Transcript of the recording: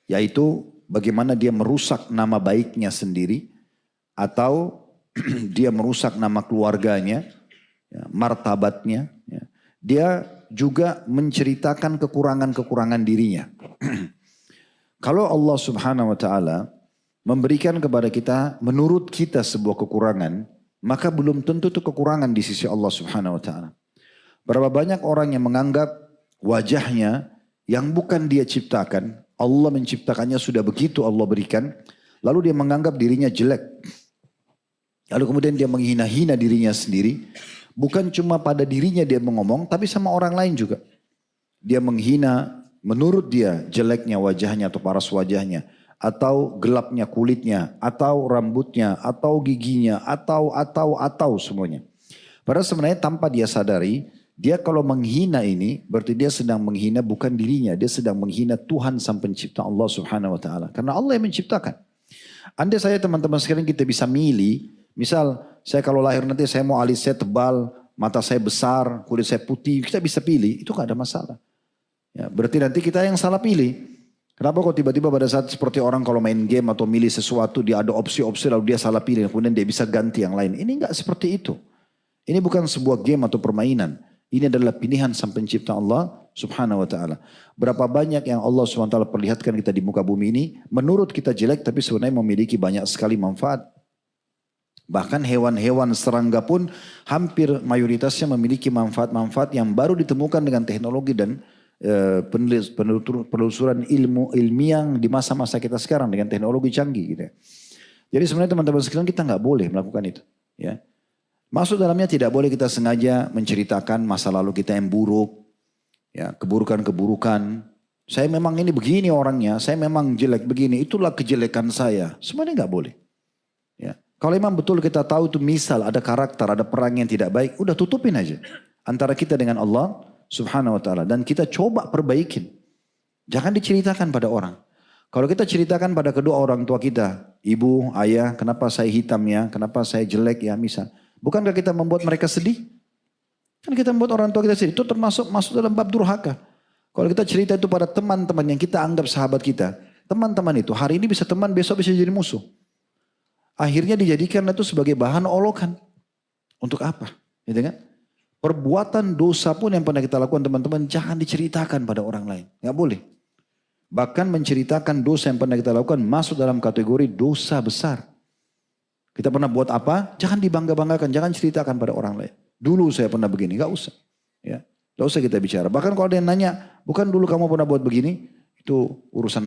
Yaitu bagaimana dia merusak nama baiknya sendiri atau dia merusak nama keluarganya, ya, martabatnya. Ya. Dia juga menceritakan kekurangan-kekurangan dirinya. Kalau Allah Subhanahu wa taala memberikan kepada kita menurut kita sebuah kekurangan, maka belum tentu itu kekurangan di sisi Allah Subhanahu wa taala. Berapa banyak orang yang menganggap wajahnya yang bukan dia ciptakan, Allah menciptakannya sudah begitu Allah berikan, lalu dia menganggap dirinya jelek. Lalu kemudian dia menghina-hina dirinya sendiri, bukan cuma pada dirinya dia mengomong, tapi sama orang lain juga. Dia menghina menurut dia jeleknya wajahnya atau paras wajahnya, atau gelapnya kulitnya, atau rambutnya, atau giginya, atau semuanya. Padahal sebenarnya tanpa dia sadari, dia kalau menghina ini berarti dia sedang menghina bukan dirinya, dia sedang menghina Tuhan sang pencipta Allah Subhanahu wa taala. Karena Allah yang menciptakan. Andai saya teman-teman sekalian kita bisa milih, misal saya kalau lahir nanti saya mau alis saya tebal, mata saya besar, kulit saya putih, kita bisa pilih, itu gak ada masalah. Ya, berarti nanti kita yang salah pilih. Kenapa kok tiba-tiba pada saat seperti orang kalau main game atau milih sesuatu dia ada opsi-opsi lalu dia salah pilih kemudian dia bisa ganti yang lain. Ini enggak seperti itu. Ini bukan sebuah game atau permainan. Ini adalah pilihan sang pencipta Allah Subhanahu wa taala. Berapa banyak yang Allah Subhanahu wa taala perlihatkan kita di muka bumi ini menurut kita jelek tapi sebenarnya memiliki banyak sekali manfaat. Bahkan hewan-hewan serangga pun hampir mayoritasnya memiliki manfaat-manfaat yang baru ditemukan dengan teknologi dan penelusuran ilmiah di masa-masa kita sekarang dengan teknologi canggih gitu. Jadi sebenarnya teman-teman sekalian kita nggak boleh melakukan itu. Ya. Masuk dalamnya tidak boleh kita sengaja menceritakan masa lalu kita yang buruk, ya keburukan-keburukan. Saya memang ini begini orangnya, saya memang jelek begini, itulah kejelekan saya. Sebenarnya nggak boleh. Ya. Kalau memang betul kita tahu itu misal ada karakter, ada perang yang tidak baik, udah tutupin aja antara kita dengan Allah Subhanahu wa taala dan kita coba perbaikin. Jangan diceritakan pada orang. Kalau kita ceritakan pada kedua orang tua kita, ibu, ayah, kenapa saya hitam ya, kenapa saya jelek ya misal. Bukankah kita membuat mereka sedih? Kan kita membuat orang tua kita sedih. Itu termasuk masuk dalam bab durhaka. Kalau kita cerita itu pada teman-teman yang kita anggap sahabat kita. Teman-teman itu hari ini bisa teman, besok bisa jadi musuh. Akhirnya dijadikan itu sebagai bahan olokan. Untuk apa? Gitu kan? Perbuatan dosa pun yang pernah kita lakukan teman-teman jangan diceritakan pada orang lain. Nggak boleh. Bahkan menceritakan dosa yang pernah kita lakukan masuk dalam kategori dosa besar. Kita pernah buat apa? Jangan dibangga-banggakan. Jangan ceritakan pada orang lain. Dulu saya pernah begini. Nggak usah. Ya, nggak usah kita bicara. Bahkan kalau ada yang nanya, bukan dulu kamu pernah buat begini? Itu urusan